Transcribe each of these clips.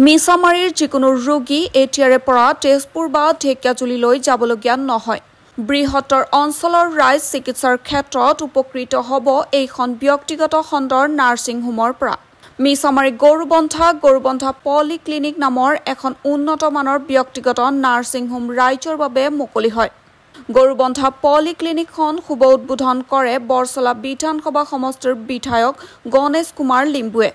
মিছামাৰীৰ যিকোনো ৰোগী এতিয়াৰে পৰা তেজপুৰ বা ঢেকিয়াজুলিলৈ যাবলগীয়া নহয়। বৃহত্তৰ অঞ্চলৰ ৰাইজ চিকিৎসাৰ ক্ষেত্ৰত উপকৃত হ'ব এইখন ব্যক্তিগত খণ্ডৰ নাৰ্ছিং হোমৰ পৰা। মিছামাৰী গৰুবন্ধা পলি ক্লিনিক নামৰ এখন উন্নত মানৰ ব্যক্তিগত নাৰ্ছিং হোম ৰাইজৰ বাবে মুকলি হয়। গৰুবন্ধা পলি ক্লিনিকখন শুভ উদ্বোধন কৰে বৰছলা বিধানসভা সমষ্টিৰ বিধায়ক গণেশ কুমাৰ লিম্বুৱে।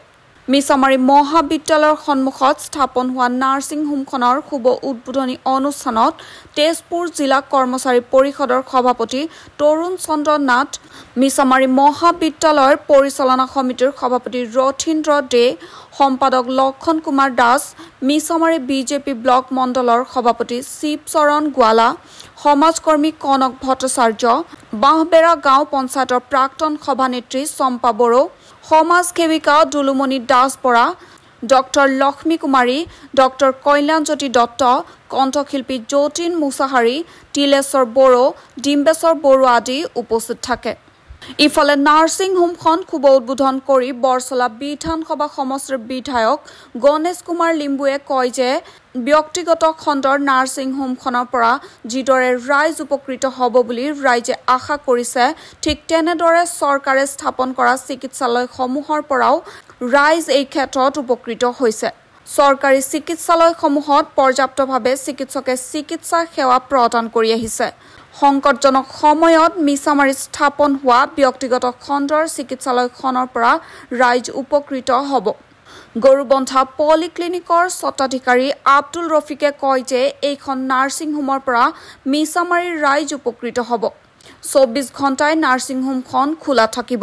মিছামাৰী মহাবিদ্যালয়ৰ সন্মুখত স্থাপন হোৱা নাৰ্ছিং হোমখনৰ শুভ উদ্বোধনী অনুষ্ঠানত তেজপুৰ জিলা কৰ্মচাৰী পৰিষদৰ সভাপতি তৰুণ চন্দ্ৰ নাথ, মিছামাৰী মহাবিদ্যালয়ৰ পৰিচালনা সমিতিৰ সভাপতি ৰথীন্দ্ৰ দে, সম্পাদক লক্ষণ কুমাৰ দাস, মিছামাৰী বিজেপি ব্লক মণ্ডলৰ সভাপতি শিৱচৰণ গোৱালা, সমাজকৰ্মী কনক ভট্টাচাৰ্য, বাঁহবেৰা গাঁও পঞ্চায়তৰ প্ৰাক্তন সভানেত্ৰী চম্পা বড়ো, সমাজ সেৱিকা দুলুমণি দাস বৰা, ডক্টৰ লক্ষ্মী কুমাৰী, ডক্টৰ কল্যাণজ্যোতি দত্ত, কণ্ঠশিল্পী যতীন মুছাহাৰী, তিলেশ্বৰ বড়ো, ডিম্বেশ্বৰ বড়ো আদি উপস্থিত থাকে। ইফালে নাৰ্ছিং হোমখন শুভ উদ্বোধন কৰি বৰছলা বিধানসভা সমষ্টিৰ বিধায়ক গণেশ কুমাৰ লিম্বুৱে কয় যে ব্যক্তিগত খণ্ডৰ নাৰ্ছিং হোমখনৰ পৰা যিদৰে ৰাইজ উপকৃত হ'ব বুলি ৰাইজে আশা কৰিছে, ঠিক তেনেদৰে চৰকাৰে স্থাপন কৰা চিকিৎসালয়সমূহৰ পৰাও ৰাইজ এই ক্ষেত্ৰত উপকৃত হৈছে। চৰকাৰী চিকিৎসালয়সমূহত পৰ্যাপ্তভাৱে চিকিৎসকে চিকিৎসা সেৱা প্ৰদান কৰি আহিছে। সংকটজনক সময়ত মিছামাৰীত স্থাপন হোৱা ব্যক্তিগত খণ্ডৰ চিকিৎসালয়খনৰ পৰা ৰাইজ উপকৃত হ'ব। গৰুবন্ধা পলি ক্লিনিকৰ স্বত্বাধিকাৰী আব্দুল ৰফিকে কয় যে এইখন নাৰ্ছিং হোমৰ পৰা মিছামাৰীৰ ৰাইজ উপকৃত হ'ব। 24 ঘণ্টাই নাৰ্ছিং হোমখন খোলা থাকিব।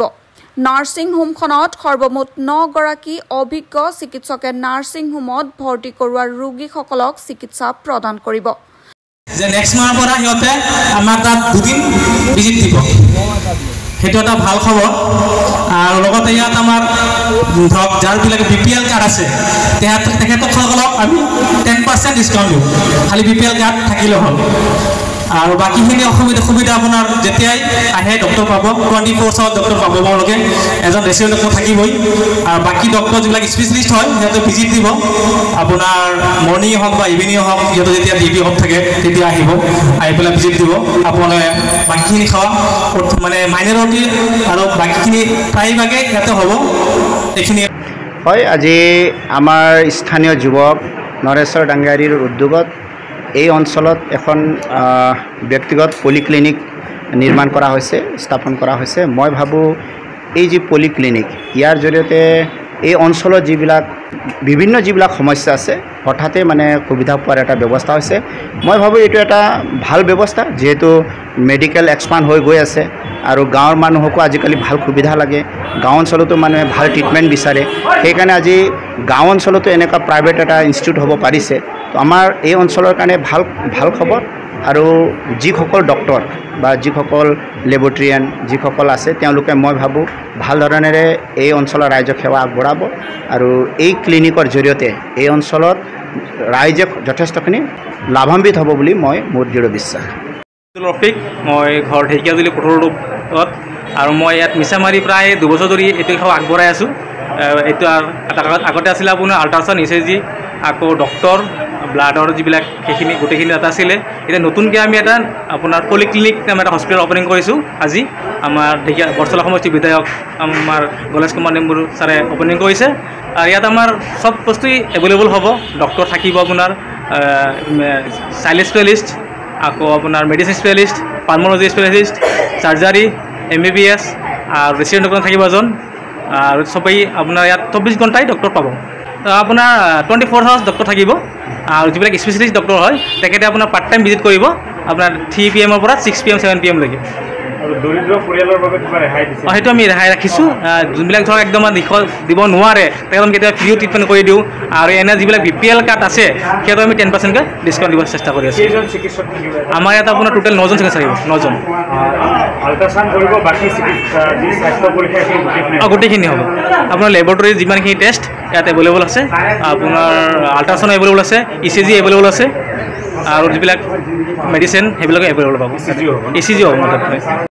নাৰ্ছিং হোমখনত সৰ্বমুঠ 9 গৰাকী অভিজ্ঞ চিকিৎসকে নাৰ্ছিং হোমত ভৰ্তি কৰোৱা ৰোগীসকলক চিকিৎসা প্ৰদান কৰিব। যে নেক্সট মাহৰ পৰা সিহঁতে আমাৰ তাত 2 দিন ভিজিট দিব, সেইটো এটা ভাল খবৰ। আৰু লগতে ইয়াত আমাৰ ধৰক যাৰবিলাকে BPL কাৰ্ড আছে তেখেতসকলক আমি 10% ডিছকাউণ্ট দিওঁ, খালি BPL কাৰ্ড থাকিলে হ'ল। আৰু বাকীখিনি সুবিধা আপোনাৰ যেতিয়াই আহে ডক্টৰ পাব, 24/7 ডক্টৰ পাব। আপোনালোকে এজন ৰেচিডেণ্ট ডক্টৰ থাকিবই। আৰু বাকী ডক্টৰ যিবিলাক স্পেচিয়েলিষ্ট হয় সিহঁতে ভিজিট দিব, আপোনাৰ মৰ্ণিঙে হওক বা ইভিনিঙে হওক, সিহঁতে যেতিয়া ডিউটি অফ থাকে তেতিয়া আহিব, আহি পেলাই ভিজিট দিব। আপোনালোকে বাকীখিনি খোৱা মানে মাইনৰিটি আৰু বাকীখিনি প্ৰায়ভাগে ইয়াতে হ'ব। এইখিনি হয়, আজি আমাৰ স্থানীয় যুৱক নৰেশ্বৰ ডাংগাৰীৰ উদ্যোগত এই অঞ্চলত এখন ব্যক্তিগত পলিক্লিনিক নিৰ্মাণ কৰা হৈছে, স্থাপন কৰা হৈছে। মই ভাবোঁ এই যি পলিক্লিনিক, ইয়াৰ জৰিয়তে এই অঞ্চলত বিভিন্ন যিবিলাক সমস্যা আছে হঠাতে মানে সুবিধা পোৱাৰ এটা ব্যৱস্থা হৈছে। মই ভাবোঁ এইটো এটা ভাল ব্যৱস্থা, যিহেতু মেডিকেল এক্সপাণ্ড হৈ গৈ আছে আৰু গাঁৱৰ মানুহকো আজিকালি ভাল সুবিধা লাগে। গাঁও অঞ্চলতো মানুহে ভাল ট্ৰিটমেণ্ট বিচাৰে, সেইকাৰণে আজি গাঁও অঞ্চলতো এনেকুৱা প্ৰাইভেট এটা ইনষ্টিটিউট হ'ব পাৰিছে। তো আমাৰ এই অঞ্চলৰ কাৰণে ভাল খবৰ। আৰু যিসকল ডক্টৰ বা যিসকল লেবৰেটৰিয়ান যিসকল আছে তেওঁলোকে মই ভাবোঁ ভাল ধৰণেৰে এই অঞ্চলৰ ৰাইজক সেৱা আগবঢ়াব। আৰু এই ক্লিনিকৰ জৰিয়তে এই অঞ্চলত ৰাইজে যথেষ্টখিনি লাভান্বিত হ'ব বুলি মোৰ দৃঢ় বিশ্বাস। ৰফিক, মই ঘৰ ঢেকিয়াজুলি কোঠৰটোত, আৰু মই ইয়াত মিছামাৰী প্ৰায় 2 বছৰ ধৰি এইটো সেৱা আগবঢ়াই আছোঁ। এইটো আগতে আছিলে আপোনাৰ আল্ট্ৰাচাউণ্ড, ECG, আকৌ ডক্টৰ, ব্লাডৰ যিবিলাক সেইখিনি গোটেইখিনি এটা আছিলে। এতিয়া নতুনকৈ আমি এটা আপোনাৰ পলিক্লিনিক নামৰ এটা হস্পিটেল অপেনিং কৰিছোঁ আজি। আমাৰ বৰছলা সমষ্টিৰ বিধায়ক আমাৰ গণেশ কুমাৰ লিম্বু ছাৰে অপেনিং কৰিছে। আৰু ইয়াত আমাৰ চব বস্তুৱেই এভেইলেবল হ'ব। ডক্টৰ থাকিব, আপোনাৰ চাইল্ড স্পেচিয়েলিষ্ট, আকৌ আপোনাৰ medicine specialist, pulmonology specialist, surgery, MBBS, আৰু ৰেচিডেণ্ট ডক্টৰ থাকিব এজন। আৰু চবেই আপোনাৰ ইয়াত 24 ঘণ্টাই ডক্টৰ পাব। আপোনাৰ 24 আৱাৰ্ছ ডক্টৰ থাকিব। আৰু যিবিলাক স্পেচিয়েলিষ্ট ডক্টৰ হয় তেখেতে আপোনাৰ পাৰ্ট টাইম ভিজিট কৰিব, আপোনাৰ 3 PM পৰা 6 PM 7 PM লৈকে। আৰু দৰিদ্ৰ পৰিয়ালৰ বাবে কিবা ৰেহাই দিছে? সেইটো আমি ৰেহাই ৰাখিছোঁ। যোনবিলাক ধৰক একদম দিব নোৱাৰে তেওঁলোকক কেতিয়াবা ফ্ৰীও ট্ৰিটমেণ্ট কৰি দিওঁ। আৰু এনে যিবিলাক BPL কাৰ্ড আছে সিহঁতক আমি 10%কৈ ডিছকাউণ্ট দিব চেষ্টা কৰি আছোঁ। কেইজন চিকিৎসক থাকিব? আমাৰ ইয়াত আপোনাৰ টোটেল 9জন চিকিৎসক থাকিব, 9জন। আল্ট্ৰাচাউণ্ড কৰিব, বাকী চিকিৎসা যি স্বাস্থ্য পৰীক্ষা গোটেইখিনি হ'ব। আপোনাৰ লেবৰেটৰীৰ যিমানখিনি টেষ্ট ইয়াত এভেইলেবল আছে। আপোনাৰ আল্ট্ৰাচাউণ্ড এভেইলেবল আছে, ECG এভেইলেবল আছে, আৰু যিবিলাক মেডিচিন সেইবিলাকে এভেইলেবল পাব। ECG হ'ব।